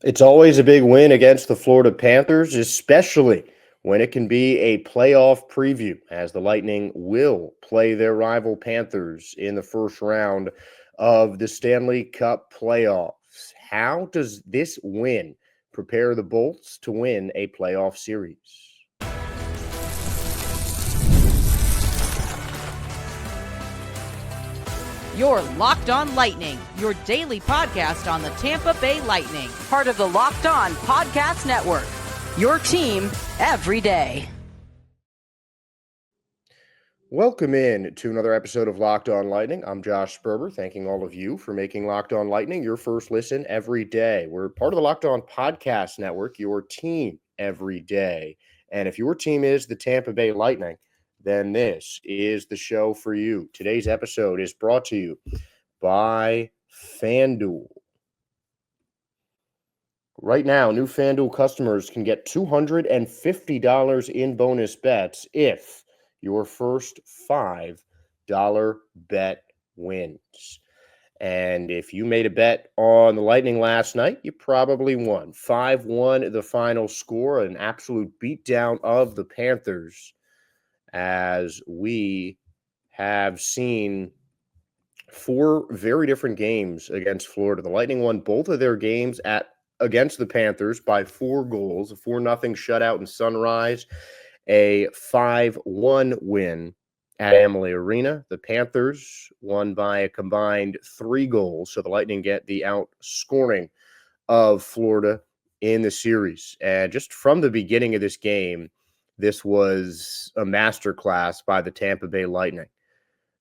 It's always a big win against the Florida Panthers, especially when it can be a playoff preview, as the Lightning will play their rival Panthers in the first round of the Stanley Cup playoffs. How does this win prepare the Bolts to win a playoff series? You're Locked On Lightning, your daily podcast on the Tampa Bay Lightning, part of the Locked On Podcast Network, your team every day. Welcome in to another episode of Locked On Lightning. I'm Josh Sperber, thanking all of you for making Locked On Lightning your first listen every day. We're part of the Locked On Podcast Network, your team every day. And if your team is the Tampa Bay Lightning, then this is the show for you. Today's episode is brought to you by FanDuel. Right now, new FanDuel customers can get $250 in bonus bets if your first $5 bet wins. And if you made a bet on the Lightning last night, you probably won. 5-1 the final score, an absolute beatdown of the Panthers, as we have seen four very different games against Florida. The Lightning won both of their games against the Panthers by 4 goals, a 4-0 shutout in Sunrise, a 5-1 win at Amalie Arena. The Panthers won by a combined 3 goals, so the Lightning get the outscoring of Florida in the series. And just from the beginning of this game, this was a masterclass by the Tampa Bay Lightning.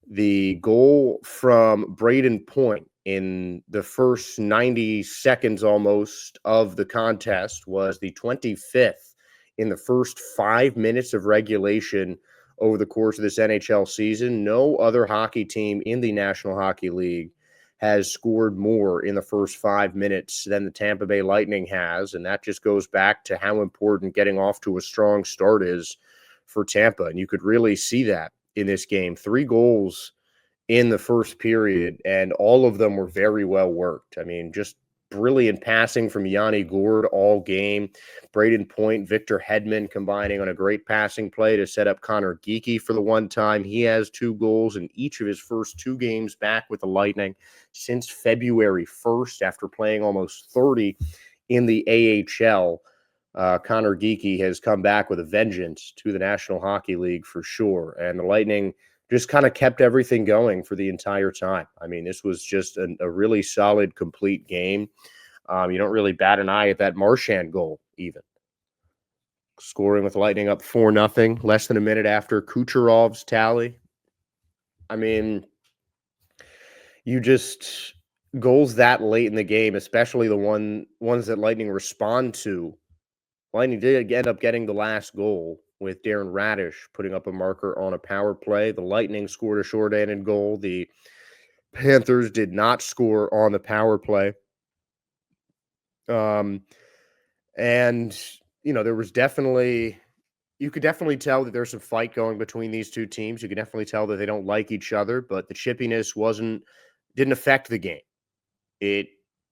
The goal from Braden Point in the first 90 seconds almost of the contest was the 25th in the first 5 minutes of regulation over the course of this NHL season. No other hockey team in the National Hockey League has scored more in the first 5 minutes than the Tampa Bay Lightning has, and that just goes back to how important getting off to a strong start is for Tampa. And you could really see that in this game. 3 goals in the first period, and all of them were very well worked. I mean, just brilliant passing from Yanni Gourde all game. Braden Point, Victor Hedman combining on a great passing play to set up Connor Geekie for the one time. He has 2 goals in each of his first 2 games back with the Lightning since February 1st after playing almost 30 in the AHL. Connor Geekie has come back with a vengeance to the National Hockey League for sure. And the Lightning just kind of kept everything going for the entire time. I mean, this was just a really solid, complete game. You don't really bat an eye at that Marchand goal even. Scoring with the Lightning up 4-0, less than a minute after Kucherov's tally. I mean, you just goals that late in the game, especially the ones that Lightning respond to. Lightning did end up getting the last goal with Darren Radish putting up a marker on a power play. The Lightning scored a shorthanded goal. The Panthers did not score on the power play. And, you know, there was definitely, you could definitely tell that there's some fight going between these two teams. You could definitely tell that they don't like each other, but the chippiness didn't affect the game. It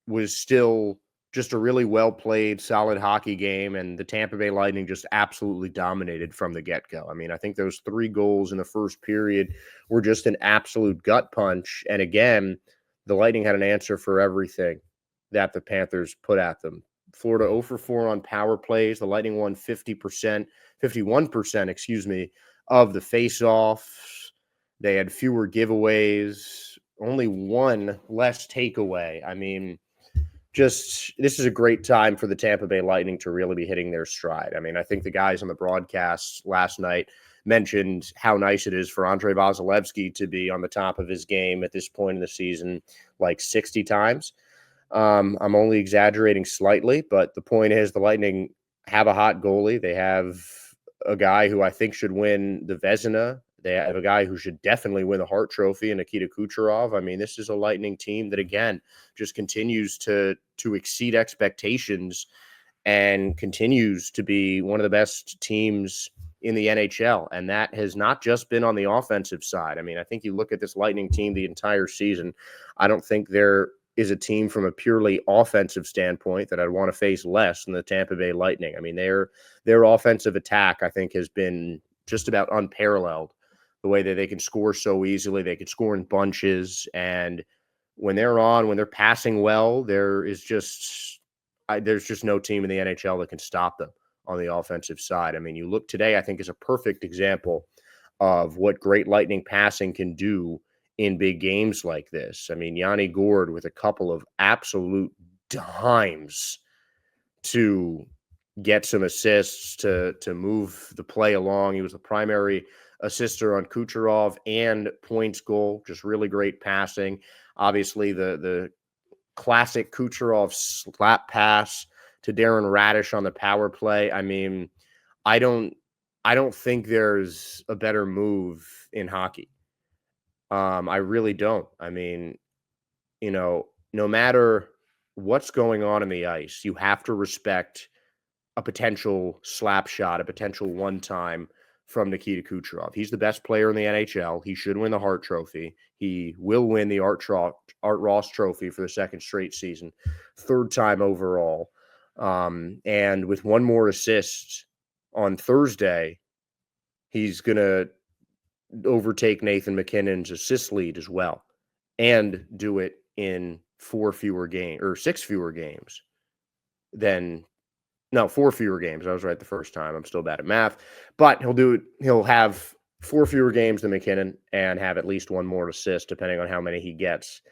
was still just a really well-played, solid hockey game, and the Tampa Bay Lightning just absolutely dominated from the get-go. I mean, I think those 3 goals in the first period were just an absolute gut punch, and again, the Lightning had an answer for everything that the Panthers put at them. Florida 0 for 4 on power plays. The Lightning won 51%, of the face-offs. They had fewer giveaways, only 1 less takeaway. I mean, this is a great time for the Tampa Bay Lightning to really be hitting their stride. I mean, I think the guys on the broadcast last night mentioned how nice it is for Andrei Vasilevskiy to be on the top of his game at this point in the season like 60 times. I'm only exaggerating slightly, but the point is the Lightning have a hot goalie. They have a guy who I think should win the Vezina. They have a guy who should definitely win the Hart Trophy, Nikita Kucherov. I mean, this is a Lightning team that, again, just continues to exceed expectations and continues to be one of the best teams in the NHL. And that has not just been on the offensive side. I mean, I think you look at this Lightning team the entire season, I don't think they're is a team from a purely offensive standpoint that I'd want to face less than the Tampa Bay Lightning. I mean, their offensive attack, I think, has been just about unparalleled. The way that they can score so easily, they can score in bunches, and when they're passing well, there's just no team in the NHL that can stop them on the offensive side. I mean, you look today, I think, is a perfect example of what great Lightning passing can do in big games like this. I mean, Yanni Gourde with a couple of absolute dimes to get some assists to move the play along. He was the primary assister on Kucherov and points goal. Just really great passing. Obviously, the classic Kucherov slap pass to Darren Radish on the power play. I mean, I don't think there's a better move in hockey. I really don't. I mean, no matter what's going on the ice, you have to respect a potential slap shot, a potential one-time from Nikita Kucherov. He's the best player in the NHL. He should win the Hart Trophy. He will win the Art Ross Trophy for the second straight season, third time overall. And with one more assist on Thursday, he's going to overtake Nathan McKinnon's assist lead as well, and do it in 6 fewer games than 4 fewer games. I was right the first time. I'm still bad at math, but he'll have 4 fewer games than McKinnon and have at least one more assist, depending on how many he gets,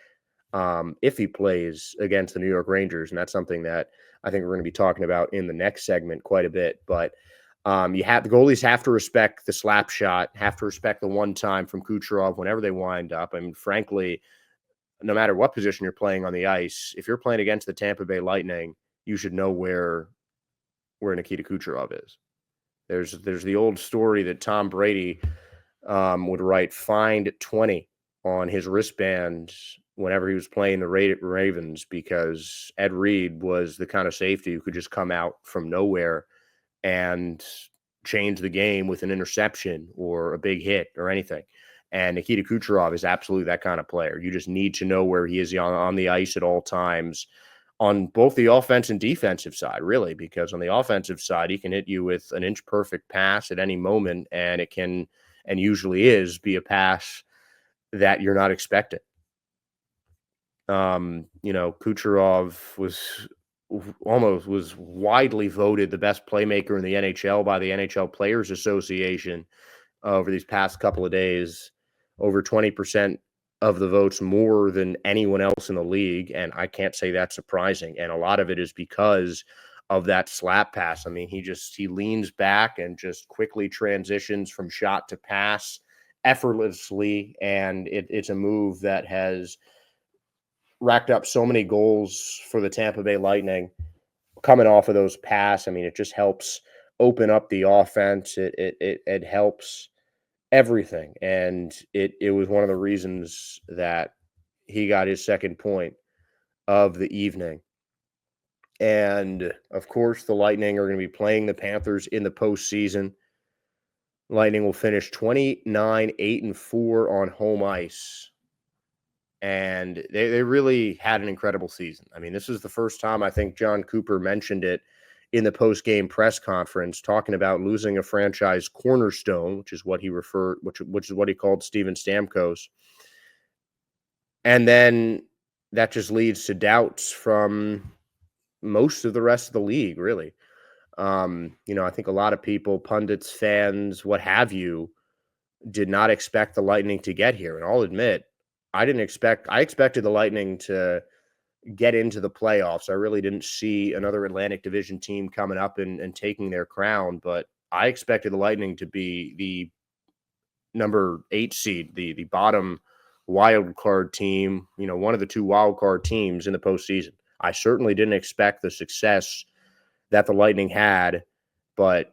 if he plays against the New York Rangers. And that's something that I think we're going to be talking about in the next segment quite a bit. But the goalies have to respect the slap shot, have to respect the one time from Kucherov whenever they wind up. I mean, frankly, no matter what position you're playing on the ice, if you're playing against the Tampa Bay Lightning, you should know where Nikita Kucherov is. There's the old story that Tom Brady would write "find 20" on his wristband whenever he was playing the Ravens, because Ed Reed was the kind of safety who could just come out from nowhere and change the game with an interception or a big hit or anything. And Nikita Kucherov is absolutely that kind of player. You just need to know where he is on the ice at all times, on both the offense and defensive side, really, because on the offensive side, he can hit you with an inch perfect pass at any moment, and it can, and usually is, be a pass that you're not expecting. Kucherov was widely voted the best playmaker in the NHL by the NHL Players Association over these past couple of days. Over 20% of the votes, more than anyone else in the league, and I can't say that's surprising. And a lot of it is because of that slap pass. I mean, he leans back and just quickly transitions from shot to pass effortlessly, and it's a move that has racked up so many goals for the Tampa Bay Lightning coming off of those passes. I mean, it just helps open up the offense. It helps everything. And it was one of the reasons that he got his second point of the evening. And of course, the Lightning are going to be playing the Panthers in the postseason. Lightning will finish 29-8-4 on home ice. And they really had an incredible season. I mean, this is the first time I think John Cooper mentioned it in the post-game press conference, talking about losing a franchise cornerstone, which is what he called Steven Stamkos. And then that just leads to doubts from most of the rest of the league, really. I think a lot of people, pundits, fans, what have you, did not expect the Lightning to get here. And I'll admit, I expected the Lightning to get into the playoffs. I really didn't see another Atlantic Division team coming up and taking their crown, but I expected the Lightning to be the number 8 seed, the bottom wild card team, one of the 2 wild card teams in the postseason. I certainly didn't expect the success that the Lightning had, but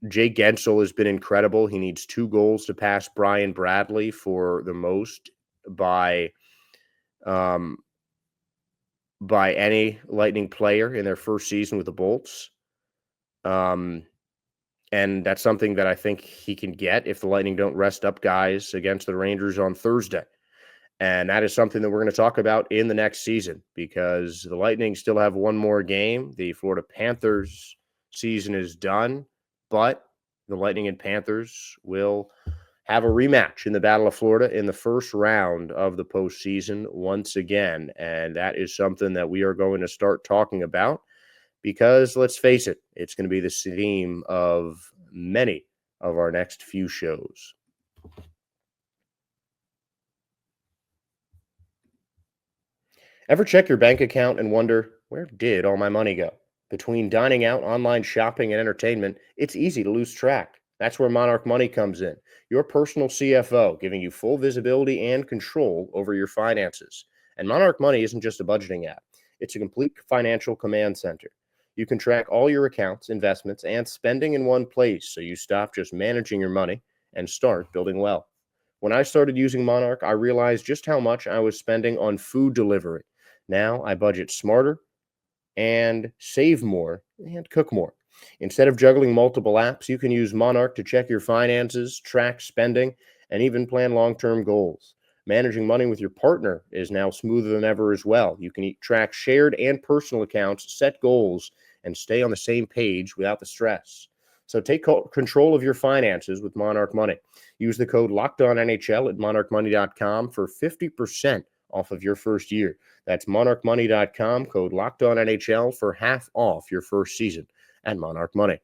Jay Gensel has been incredible. He needs 2 goals to pass Brian Bradley for the most by any Lightning player in their first season with the Bolts. And that's something that I think he can get if the Lightning don't rest up guys against the Rangers on Thursday. And that is something that we're going to talk about in the next season because the Lightning still have one more game. The Florida Panthers season is done, but the Lightning and Panthers will have a rematch in the Battle of Florida in the first round of the postseason once again. And that is something that we are going to start talking about because, let's face it, it's going to be the theme of many of our next few shows. Ever check your bank account and wonder, where did all my money go? Between dining out, online shopping, and entertainment, it's easy to lose track. That's where Monarch Money comes in, your personal CFO, giving you full visibility and control over your finances. And Monarch Money isn't just a budgeting app, it's a complete financial command center. You can track all your accounts, investments, and spending in one place so you stop just managing your money and start building wealth. When I started using Monarch, I realized just how much I was spending on food delivery. Now I budget smarter and save more and cook more. Instead of juggling multiple apps, you can use Monarch to check your finances, track spending, and even plan long-term goals. Managing money with your partner is now smoother than ever as well. You can track shared and personal accounts, set goals, and stay on the same page without the stress. So take control of your finances with Monarch Money. Use the code LOCKEDONNHL at monarchmoney.com for 50% off of your first year. That's monarchmoney.com, code LOCKEDONNHL for half off your first season at Monarch Money.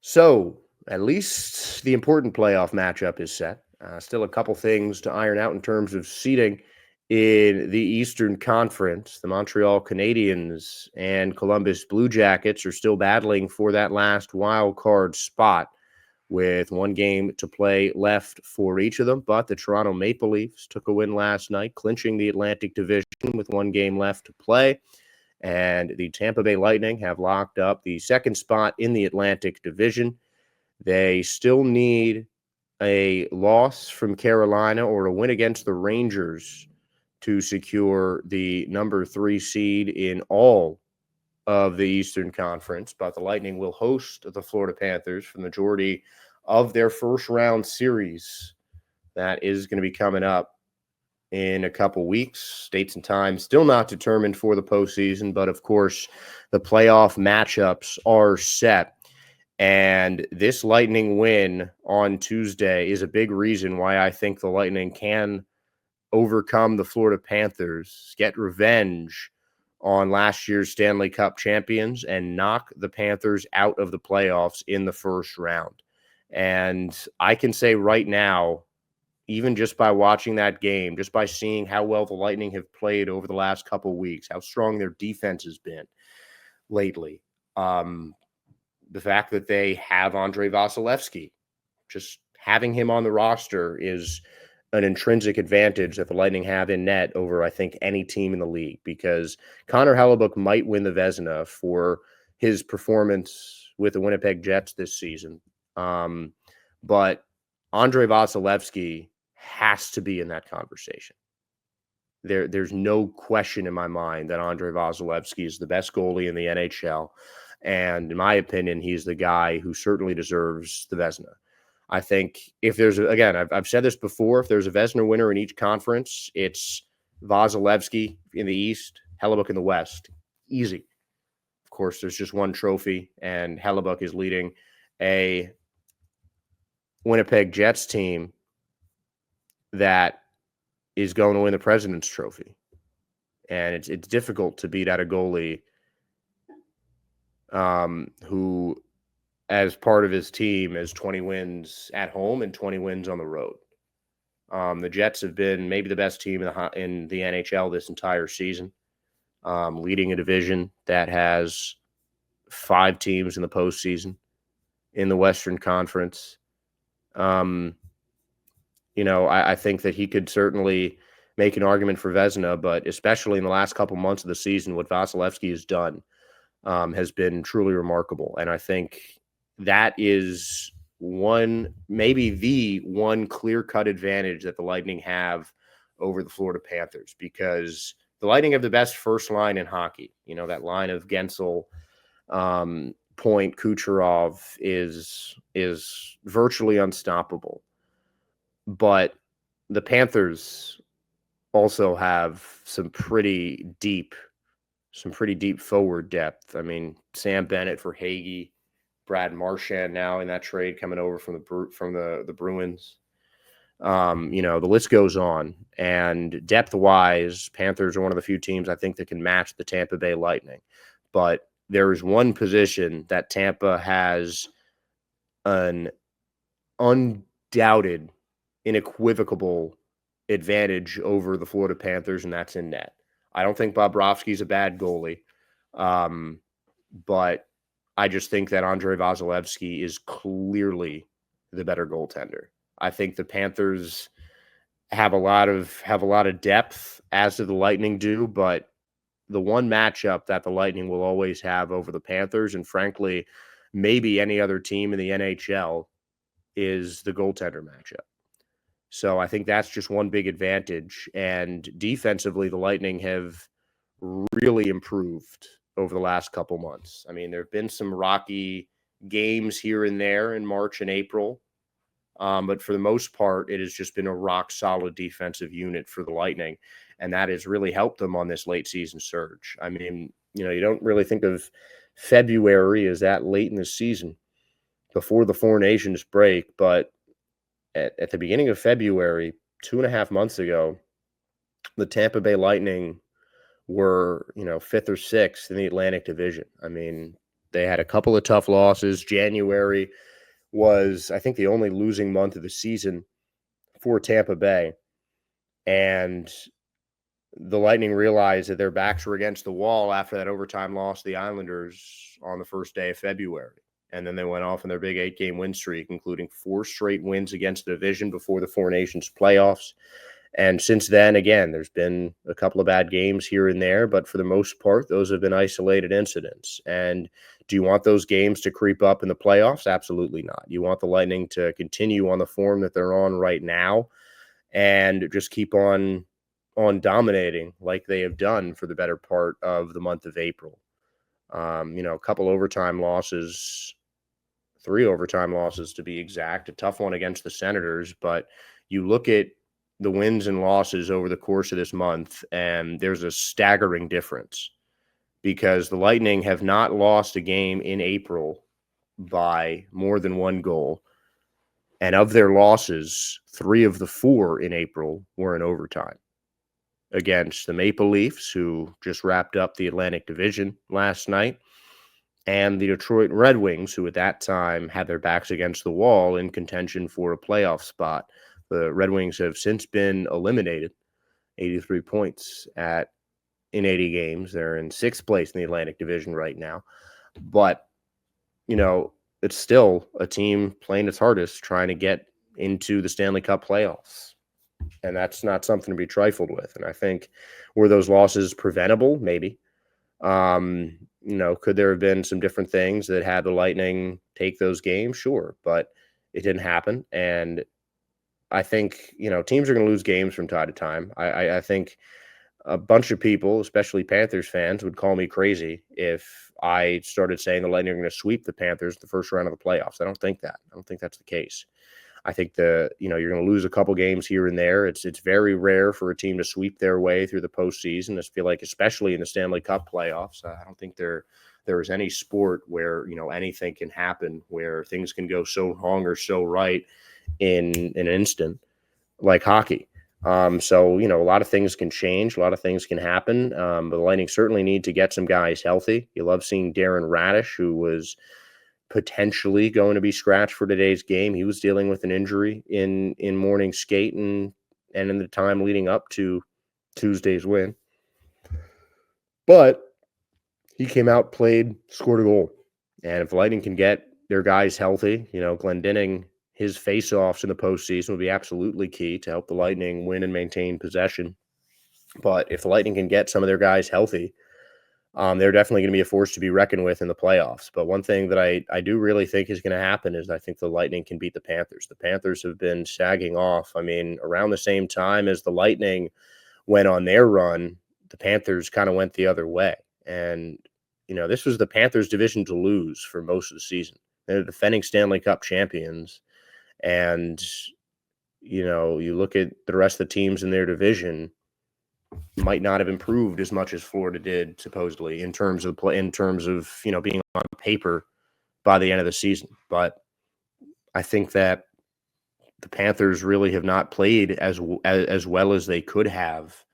So, at least the important playoff matchup is set. Still a couple things to iron out in terms of seeding in the Eastern Conference. The Montreal Canadiens and Columbus Blue Jackets are still battling for that last wild card spot, with one game to play left for each of them. But the Toronto Maple Leafs took a win last night, clinching the Atlantic Division with one game left to play. And the Tampa Bay Lightning have locked up the second spot in the Atlantic Division. They still need a loss from Carolina or a win against the Rangers to secure the number 3 seed in all of the Eastern Conference, but the Lightning will host the Florida Panthers for the majority of their first round series. That is going to be coming up in a couple weeks. Dates and times still not determined for the postseason, but of course the playoff matchups are set. And this Lightning win on Tuesday is a big reason why I think the Lightning can overcome the Florida Panthers, get revenge on last year's Stanley Cup champions, and knock the Panthers out of the playoffs in the first round. And I can say right now, even just by watching that game, just by seeing how well the Lightning have played over the last couple weeks, how strong their defense has been lately, the fact that they have Andrei Vasilevsky, just having him on the roster is an intrinsic advantage that the Lightning have in net over, I think, any team in the league, because Connor Hellebuyck might win the Vezina for his performance with the Winnipeg Jets this season. But Andrei Vasilevsky has to be in that conversation. There's no question in my mind that Andrei Vasilevsky is the best goalie in the NHL. And in my opinion, he's the guy who certainly deserves the Vezina. I think if there's, again, I've said this before, if there's a Vezina winner in each conference, it's Vasilevsky in the East, Hellebuyck in the West. Easy. Of course, there's just one trophy, and Hellebuyck is leading a Winnipeg Jets team that is going to win the President's Trophy. And it's difficult to beat out a goalie who, as part of his team, has 20 wins at home and 20 wins on the road. The Jets have been maybe the best team in the NHL this entire season, leading a division that has 5 teams in the postseason in the Western Conference. I think that he could certainly make an argument for Vezina, but especially in the last couple months of the season, what Vasilevsky has done has been truly remarkable. And I think that is maybe the one clear-cut advantage that the Lightning have over the Florida Panthers, because the Lightning have the best first line in hockey. That line of Gensel, point, Kucherov is virtually unstoppable. But the Panthers also have some pretty deep forward depth. I mean, Sam Bennett for Hagee, Brad Marchand now in that trade coming over from the Bruins. The list goes on. And depth-wise, Panthers are one of the few teams I think that can match the Tampa Bay Lightning. But there is one position that Tampa has an undoubted, unequivocal advantage over the Florida Panthers, and that's in net. I don't think Bobrovsky's a bad goalie, but I just think that Andrei Vasilevskiy is clearly the better goaltender. I think the Panthers have a lot of depth, as do the Lightning do, but the one matchup that the Lightning will always have over the Panthers, and frankly, maybe any other team in the NHL, is the goaltender matchup. So I think that's just one big advantage. And defensively, the Lightning have really improved over the last couple months. I mean, there have been some rocky games here and there in March and April. But for the most part, it has just been a rock-solid defensive unit for the Lightning. And that has really helped them on this late-season surge. I mean, you don't really think of February as that late in the season before the Four Nations break, but at the beginning of February, 2.5 months ago, the Tampa Bay Lightning were, 5th or 6th in the Atlantic Division. I mean, they had a couple of tough losses. January was, I think, the only losing month of the season for Tampa Bay. And the Lightning realized that their backs were against the wall after that overtime loss to the Islanders on the first day of February. And then they went off in their big 8-game win streak, including 4 straight wins against the division before the Four Nations playoffs. And since then, again, there's been a couple of bad games here and there, but for the most part, those have been isolated incidents. And do you want those games to creep up in the playoffs? Absolutely not. You want the Lightning to continue on the form that they're on right now and just keep on dominating like they have done for the better part of the month of April. A couple overtime losses, 3 overtime losses to be exact, a tough one against the Senators, but you look at the wins and losses over the course of this month, and there's a staggering difference because the Lightning have not lost a game in April by more than 1 goal. And of their losses, 3 of the 4 in April were in overtime against the Maple Leafs, who just wrapped up the Atlantic Division last night, and the Detroit Red Wings, who at that time had their backs against the wall in contention for a playoff spot. The Red Wings have since been eliminated, 83 points in 80 games. They're in 6th place in the Atlantic Division right now. But, it's still a team playing its hardest trying to get into the Stanley Cup playoffs. And that's not something to be trifled with. And I think, were those losses preventable? Maybe. Could there have been some different things that had the Lightning take those games? Sure. But it didn't happen. And I think, teams are going to lose games from time to time. I think a bunch of people, especially Panthers fans, would call me crazy if I started saying the Lightning are going to sweep the Panthers the first round of the playoffs. I don't think that. I don't think that's the case. I think you're going to lose a couple games here and there. It's very rare for a team to sweep their way through the postseason. I feel like, especially in the Stanley Cup playoffs, I don't think there is any sport where, anything can happen, where things can go so wrong or so right in an instant, like hockey. So, a lot of things can change. A lot of things can happen. But the Lightning certainly need to get some guys healthy. You love seeing Darren Radish, who was potentially going to be scratched for today's game. He was dealing with an injury in morning skate and in the time leading up to Tuesday's win. But he came out, played, scored a goal. And if the Lightning can get their guys healthy, Glendening, his face-offs in the postseason will be absolutely key to help the Lightning win and maintain possession. But if the Lightning can get some of their guys healthy, they're definitely going to be a force to be reckoned with in the playoffs. But one thing that I do really think is going to happen is I think the Lightning can beat the Panthers. The Panthers have been sagging off. I mean, around the same time as the Lightning went on their run, the Panthers kind of went the other way. And this was the Panthers division to lose for most of the season. They're defending Stanley Cup champions. And, you look at the rest of the teams in their division might not have improved as much as Florida did, supposedly, in terms of play, in terms of, being on paper by the end of the season. But I think that the Panthers really have not played as well as they could have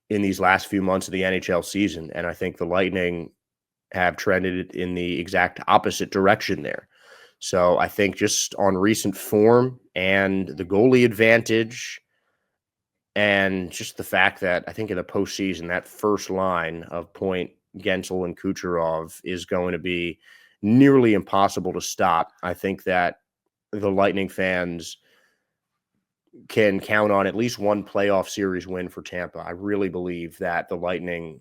in these last few months of the NHL season. And I think the Lightning have trended in the exact opposite direction there. So I think just on recent form and the goalie advantage and just the fact that I think in the postseason, that first line of Point, Gensel, and Kucherov is going to be nearly impossible to stop. I think that the Lightning fans can count on at least one playoff series win for Tampa. I really believe that the Lightning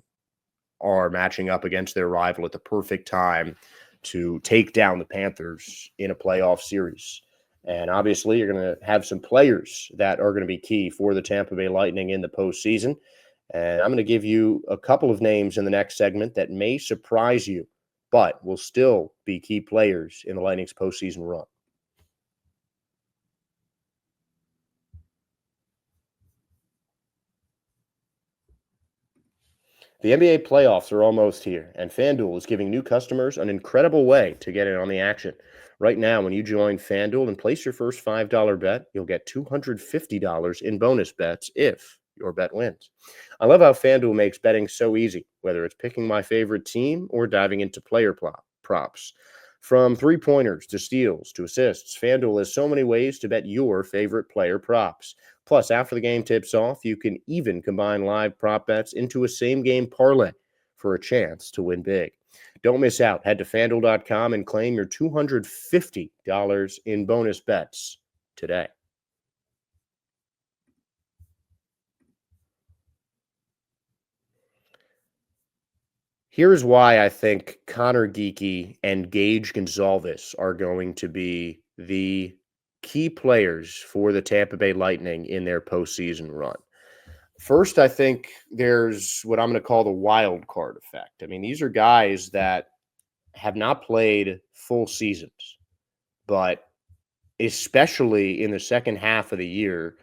are matching up against their rival at the perfect time to take down the Panthers in a playoff series. And obviously, you're going to have some players that are going to be key for the Tampa Bay Lightning in the postseason. And I'm going to give you a couple of names in the next segment that may surprise you, but will still be key players in the Lightning's postseason run. The NBA playoffs are almost here, and FanDuel is giving new customers an incredible way to get in on the action. Right now, when you join FanDuel and place your first $5 bet, you'll get $250 in bonus bets if your bet wins. I love how FanDuel makes betting so easy, whether it's picking my favorite team or diving into player props. From three-pointers to steals to assists, FanDuel has so many ways to bet your favorite player props. Plus, after the game tips off, you can even combine live prop bets into a same-game parlay for a chance to win big. Don't miss out. Head to FanDuel.com and claim your $250 in bonus bets today. Here's why I think Connor Geekie and Gage Gonzalez are going to be the key players for the Tampa Bay Lightning in their postseason run. First, I think there's what I'm going to call the wild card effect. I mean, these are guys that have not played full seasons, but especially in the second half of the year,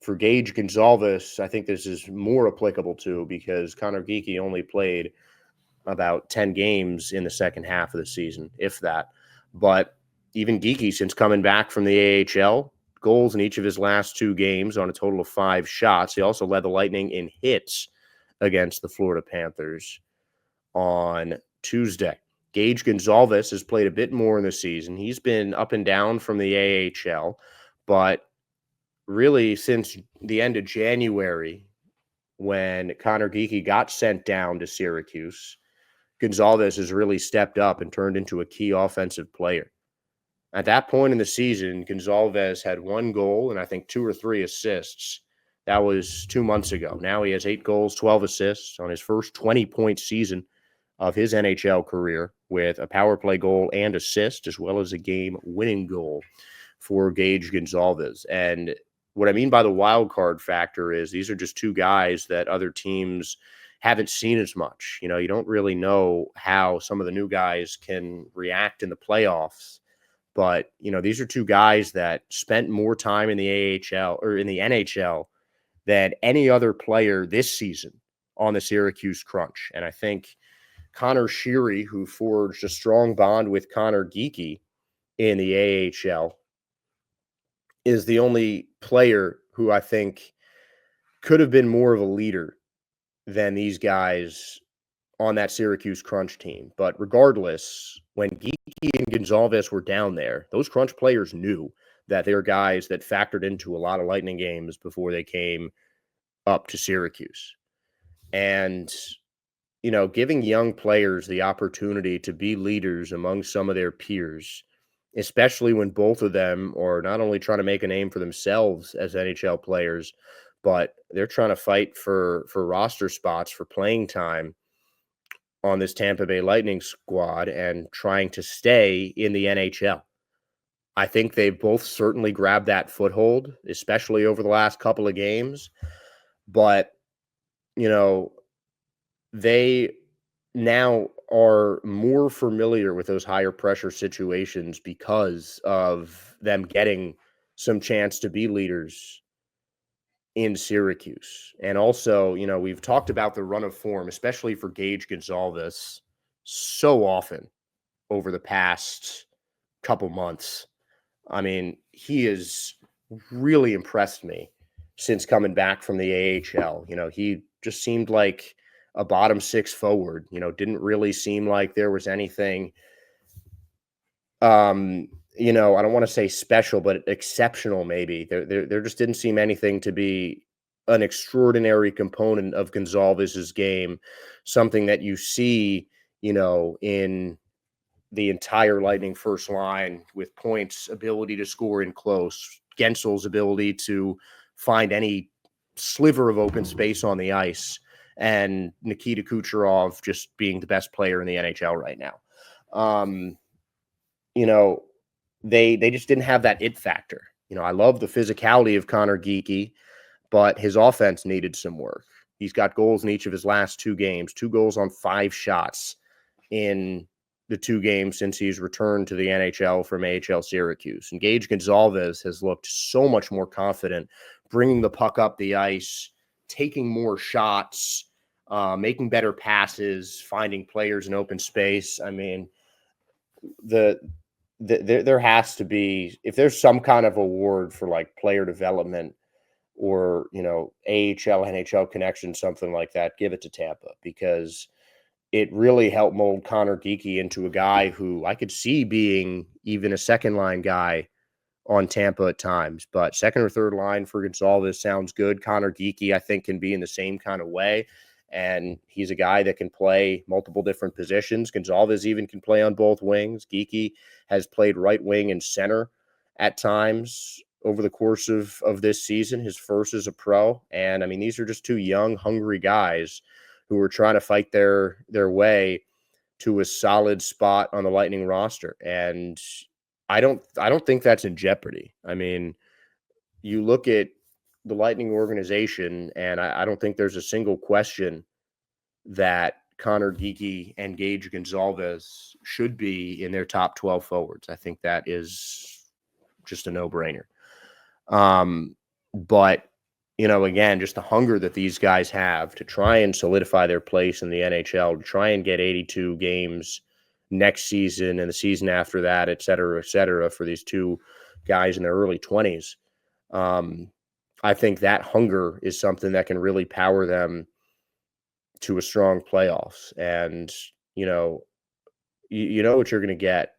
for Gage Gonzalez, I think this is more applicable to because Connor Geekie only played about 10 games in the second half of the season, if that. But even Geekie, since coming back from the AHL, goals in each of his last two games on a total of 5 shots. He also led the Lightning in hits against the Florida Panthers on Tuesday. Gage Gonzalez has played a bit more in the season. He's been up and down from the AHL, but really since the end of January, when Connor Geekie got sent down to Syracuse, Gonzalez has really stepped up and turned into a key offensive player. At that point in the season, Gonzalez had 1 goal and I think 2 or 3 assists. That was 2 months ago. Now he has 8 goals, 12 assists on his first 20-point season of his NHL career with a power play goal and assist, as well as a game-winning goal for Gage Gonzalez. And what I mean by the wild card factor is these are just 2 guys that other teams haven't seen as much. You don't really know how some of the new guys can react in the playoffs. But, these are 2 guys that spent more time in the AHL or in the NHL than any other player this season on the Syracuse Crunch. And I think Connor Sheary, who forged a strong bond with Connor Geekie in the AHL, is the only player who I think could have been more of a leader than these guys on that Syracuse Crunch team. But regardless, when Geekie and Gonzalez were down there, those Crunch players knew that they're guys that factored into a lot of Lightning games before they came up to Syracuse. And, giving young players the opportunity to be leaders among some of their peers, especially when both of them are not only trying to make a name for themselves as NHL players, but they're trying to fight for roster spots, for playing time on this Tampa Bay Lightning squad and trying to stay in the NHL. I think they've both certainly grabbed that foothold, especially over the last couple of games. But, they now are more familiar with those higher pressure situations because of them getting some chance to be leaders in Syracuse. And also, we've talked about the run of form, especially for Gage Gonzalez, so often over the past couple months. I mean, he has really impressed me since coming back from the AHL. He just seemed like a bottom six forward, didn't really seem like there was anything, I don't want to say special, but exceptional maybe. There just didn't seem anything to be an extraordinary component of Gonzalez's game, something that you see, in the entire Lightning first line with points, ability to score in close, Gensel's ability to find any sliver of open space on the ice, and Nikita Kucherov just being the best player in the NHL right now. You know, they just didn't have that it factor. I love the physicality of Connor Geekie, but his offense needed some work. He's got goals in each of his last 2 games, 2 goals on 5 shots in the 2 games since he's returned to the NHL from AHL Syracuse. And Gage Gonzalez has looked so much more confident, bringing the puck up the ice, taking more shots, making better passes, finding players in open space. I mean, there has to be, if there's some kind of award for like player development or, AHL, NHL connection, something like that, give it to Tampa, because it really helped mold Connor Geekie into a guy who I could see being even a second line guy on Tampa at times. But second or third line for Gonzalez sounds good. Connor Geekie, I think, can be in the same kind of way. And he's a guy that can play multiple different positions. Gonzalez even can play on both wings. Geekie has played right wing and center at times over the course of this season, his first as a pro. And I mean, these are just 2 young, hungry guys who are trying to fight their way to a solid spot on the Lightning roster. And I don't think that's in jeopardy. I mean, you look at the Lightning organization, and I don't think there's a single question that Connor Geekie and Gage Gonzalez should be in their top 12 forwards. I think that is just a no-brainer. But again, just the hunger that these guys have to try and solidify their place in the NHL, to try and get 82 games next season and the season after that, et cetera, for these 2 guys in their early 20s. I think that hunger is something that can really power them to a strong playoffs. And, you know what you're going to get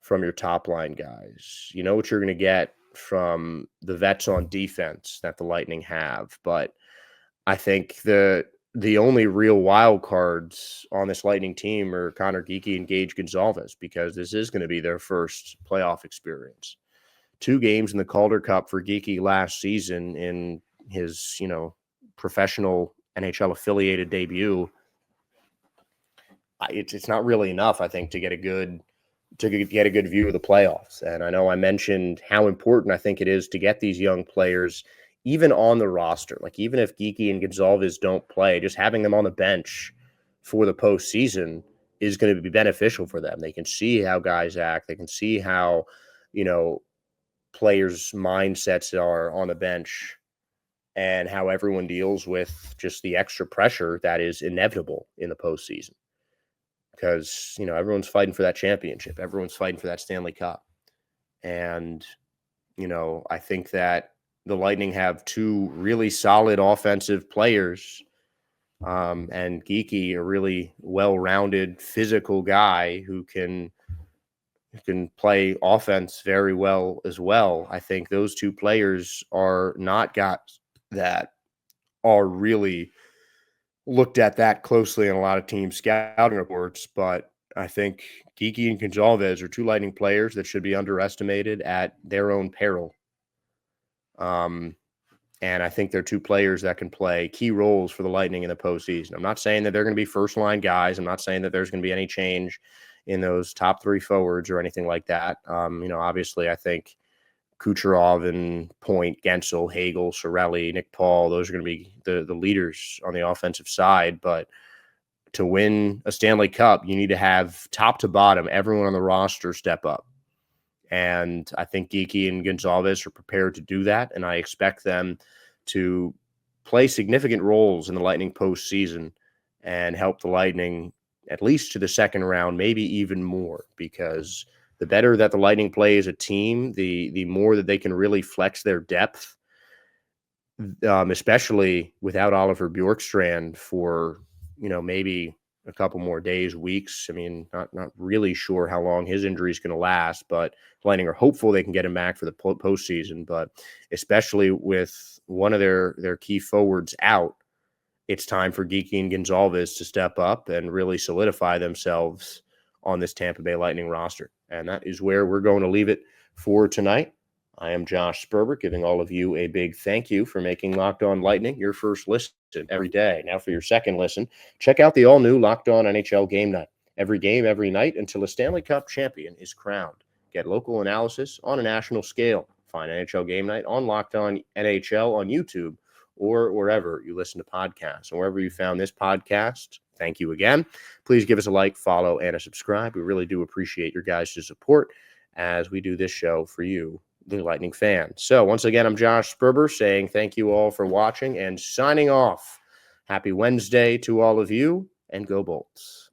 from your top line guys. You know what you're going to get from the vets on defense that the Lightning have. But I think the only real wild cards on this Lightning team are Connor Geekie and Gage Gonzalez, because this is going to be their first playoff experience. 2 games in the Calder Cup for Geekie last season in his, professional NHL affiliated debut. It's not really enough, I think, to get a good view of the playoffs. And I know I mentioned how important I think it is to get these young players even on the roster. Like, even if Geekie and Gonzalez don't play, just having them on the bench for the postseason is going to be beneficial for them. They can see how guys act. They can see how, players' mindsets are on the bench, and how everyone deals with just the extra pressure that is inevitable in the postseason. Because, everyone's fighting for that championship. Everyone's fighting for that Stanley Cup. And, I think that the Lightning have 2 really solid offensive players, and Geekie, a really well-rounded physical guy who can play offense very well as well. I think those 2 players are not guys that are really looked at that closely in a lot of team scouting reports, but I think Geekie and Gonzalez are 2 Lightning players that should be underestimated at their own peril. And I think they're 2 players that can play key roles for the Lightning in the postseason. I'm not saying that they're going to be first-line guys. I'm not saying that there's going to be any change in those top 3 forwards or anything like that. Obviously, I think Kucherov and Point, Gensel, Hagel, Sorelli, Nick Paul, those are going to be the leaders on the offensive side. But to win a Stanley Cup, you need to have top to bottom, everyone on the roster step up. And I think Geekie and Gonzalez are prepared to do that. And I expect them to play significant roles in the Lightning postseason and help the Lightning at least to the second round, maybe even more, because the better that the Lightning play as a team, the more that they can really flex their depth, especially without Oliver Bjorkstrand for, maybe a couple more days, weeks. I mean, not really sure how long his injury is going to last, but Lightning are hopeful they can get him back for the postseason. But especially with one of their key forwards out, it's time for Geekie and Gonzalez to step up and really solidify themselves on this Tampa Bay Lightning roster. And that is where we're going to leave it for tonight. I am Josh Sperber, giving all of you a big thank you for making Locked On Lightning your first listen every day. Now for your second listen, check out the all-new Locked On NHL Game Night. Every game, every night, until a Stanley Cup champion is crowned. Get local analysis on a national scale. Find NHL Game Night on Locked On NHL on YouTube or wherever you listen to podcasts. And wherever you found this podcast, thank you again. Please give us a like, follow, and a subscribe. We really do appreciate your guys' support as we do this show for you, the Lightning fan. So once again, I'm Josh Sperber saying thank you all for watching and signing off. Happy Wednesday to all of you, and go Bolts.